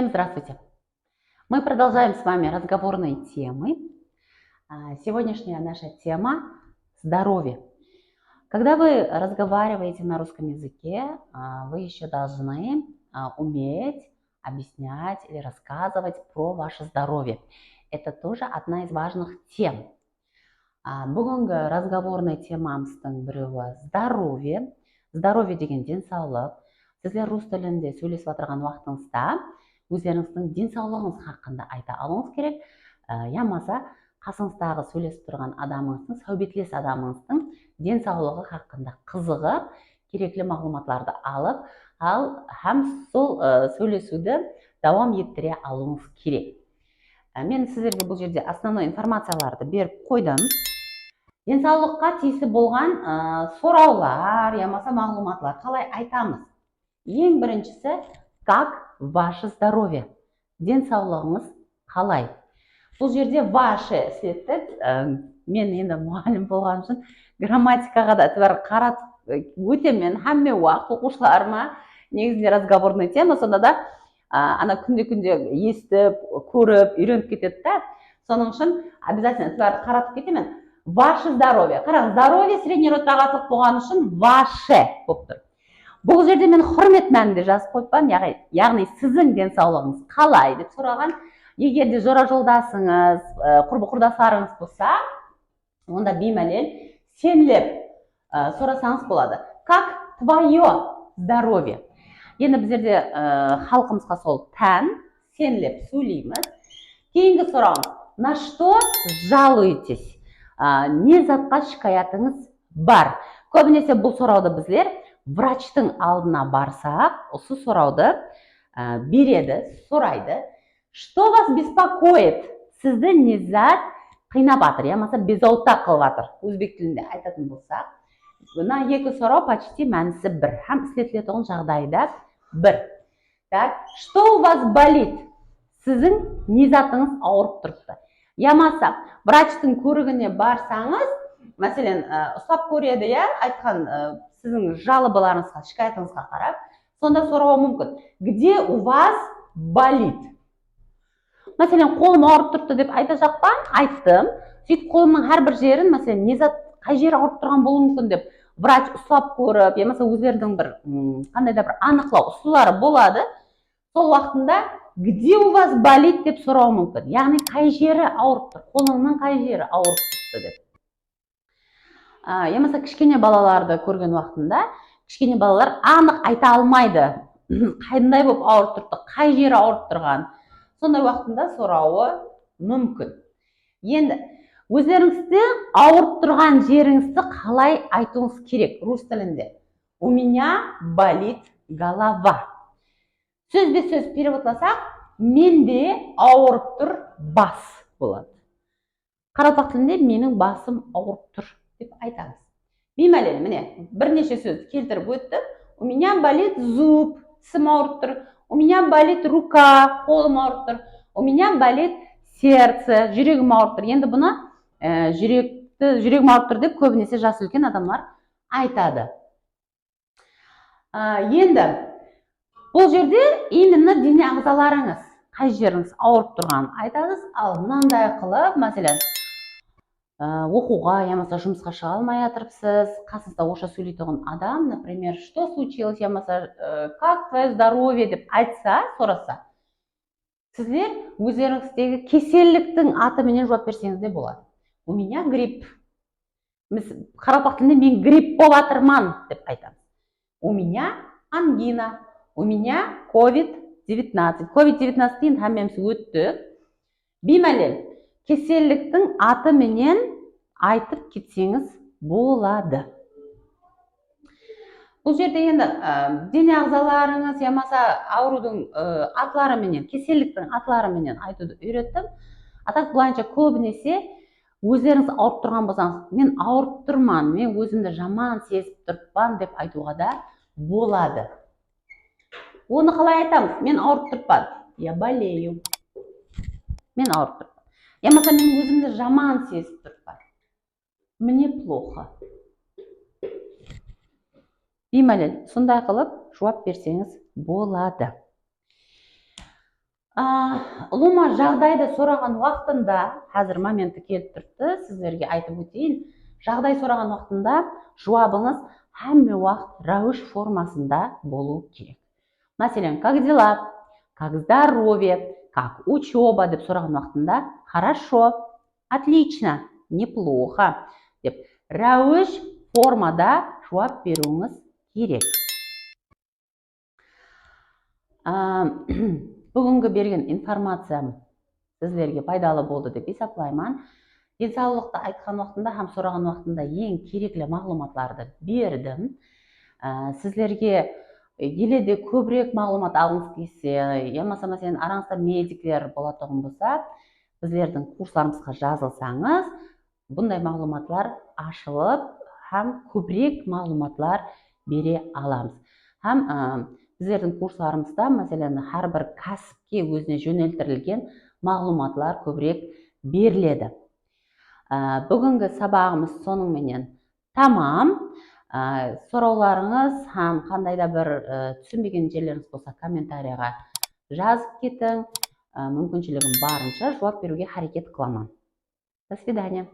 Всем здравствуйте! Мы продолжаем с вами разговорные темы. Сегодняшняя наша тема – здоровье. Когда вы разговариваете на русском языке, вы еще должны уметь объяснять или рассказывать про ваше здоровье. Это тоже одна из важных тем. Бүгінгі разговорный темамыздың біреуі здоровье. Здоровье деген денсаулық. Сіздер рус тілінде сөйлесіп отырған уақытыңызда өздеріңіздің денсаулығыңыз хақында айта алуыңыз керек. Ямаса қасыңыздағы сөйлесіп тұрған адамыңыздың, сәубетлес адамыңыздың денсаулығы хақында қызығып, керекті мағлұматларды алып, һәм сол сөйлесуді давам еттіре алуыңыз керек. Мен сіздерге бұл жерде основной информацияларды беріп қойдым. Денсаулыққа тиісті болған сұраулар, ямаса мағлұматлар қалай айтамыз? Ең біріншісі, как ваше здоровье? Денсаулығыңыз қалай? Бұл жерде ваше слеттік, мен енді мұғалім болған үшін грамматикаға да қаратып өтемен, һәмме уақыт оқушыларыма негізінде разговорный тема, сонда да ана күнде-күнде естіп, көріп, үйреніп кетеді да. Соның үшін обязательно қаратып кетемен. Ваше здоровье. Қараңыз, здоровье средний род тағатлық болған үшін ваше болып тұр. Бұл жерде мен құрмет мәнінде жазып қойыппын, яғни сіздің денсаулығыңыз қалай деп сұраған. Егер де жора жолдасыңыз, құрбы құрдастарыңыз болса, онда беймәлел сенлеп сұрасаңыз болады. Как твое здоровье? Енді біздерде халқымызға сол тән, сенлеп сөйлейміз. Кейінгі сұрауымыз, на что жалуетесь? Не затқа шикаятыңыз бар? Көбінесе бұл сұрауды біздер врачтың алдына барсақ, осы сұрауды береді, сұрайды. Что вас беспокоит? Сізді не зат қинап жатыр, ямаса безаута қылып жатыр? Өзбек тілінде айтатын болсақ, мына екі сұрау почти мәнісі бір, һәм істетілетін жағдайда бір. Так, что у вас болит? Сіздің не затыңыз ауырып тұрыпты? Ямаса врачтың көрігіне барсаңыз, мәселен, ұстап көреді, айтқан сіздің жалобаларыңызға, шикаятыңызға қарап, сонда сұрауы мүмкін. Где у вас болит? Мәселен, қолым ауырып тұрыпты деп айтacak па? Айттым. Сөйтіп қолымның әрбір жерін, мәселен, не зат, қай жері ауырып тұрған болуы мүмкін деп врач ұстап көріп, ямаса өздерінің бір қандай да бір анықтау ұсулары болады. Сол уақытында где у вас болит деп сұрауы мүмкін. Яғни қай жері ауырып тұр, қолыңның қай жері ауырып тұрыпты деп. Ямаса кішкене балаларды көрген уақытында, кішкене балалар анық айта алмайды. Қандай болып ауырып тұрыпты, қай жері ауырып тұрған. Сондай уақытында сұрауы мүмкін. Енді өздеріңізде ауырып тұрған жеріңізді қалай айтуыңыз керек рус тілінде? У меня болит голова. Сөзбе-сөз переводласақ, менде ауырып тұр бас болады. Қарапақ тілінде менің басым ауырып тұр деп айтамыз. Беймәлел, міне, бірнеше сөз келтіріп өтті. У меня болит зуб, тісім ауырып тұр. У меня болит рука, қолым ауырып тұр. У меня болит сердце, жүрегім ауырып тұр. Енді бұны жүрегім ауырып тұр деп көбінесе жасы үлкен адамдар айтады. Енді бұл жерде именно дене ағзаларыңыз, қай жеріңіз ауырып тұрғанын айтасыз, ал мынандай қылып, мәселен, оқуға, ямаса жұмысқа шыға алмай жатырсыз, қасыңызда орысша сөйлейтін адам, например, что случилось, ямаса как твое здоровье деп айтса, сұраса, сіздер өздеріңіздегі кеселдіктің атыменен жауап берсеңіз де болады. У меня грипп. Қарапақ тілінде мен грипп болып жатырмын деп айтамыз. У меня ангина. У меня COVID-19. COVID-19 һәммеміз өтті. Беймәлел, кеселдіктің атыменен айтып кетсеңіз болады. Бұл жерде енді дене ағзаларыңыз, ямаса аурудың атларыменен, кеселдіктің атларыменен айтуды үйреттім. Атақ бұлайынша көбінесе өздеріңіз ауырып тұрған болсаңыз, мен ауырып тұрман, мен өзімді жаман сезіп тұрпан деп айтуға да болады. Оны қалай айтамыз? Мен ауырып тұрпан. Я болею. Мен ауырып тұрпан. Ямаса мен өзімді жаман сезіп тұрпан. Мне плохо. Беймәлел, сондай қылып жауап берсеңіз болады. Лума жағдайды сұраған уақытында, қазір моменті келіп тұрды, сіздерге айтып өтейін. Жағдай сұраған уақытында жауабыңыз әмме уақыт рәуіш формасында болу керек. Мәселен, как дела, как здоровье, как учеба деп сұраған уақытында хорошо, отлично, неплохо деп рәуіш формада жауап беруіңіз керек. Бүгінгі берген информациям сіздерге пайдалы болды деп есептеймін. Денсаулықты айтқан уақытында һәм сұраған уақытында ең керекті мағлұматларды бердім. Сіздерге елде көбірек мағлұмат алғыңыз келсе, болмаса мәселен араңызда медиклер болатын болса, біздердің курсларымызға жазылсаңыз, бұндай мағлұматлар ашылып, һәм көбірек мағлұматлар бере аламыз. Һәм біздердің курсларымызда, мәселен, әрбір кәсіпке өзіне жөнелтірілген мағлұматлар көбірек беріледі. Бүгінгі сабағымыз сонымен тамам. Сұрауларыңыз һәм қандай да бір түсінбеген жерлеріңіз болса, комментарияға жазып кетің. Мүмкіншілігім барынша жауап беруге харекет қыламын. До свидания.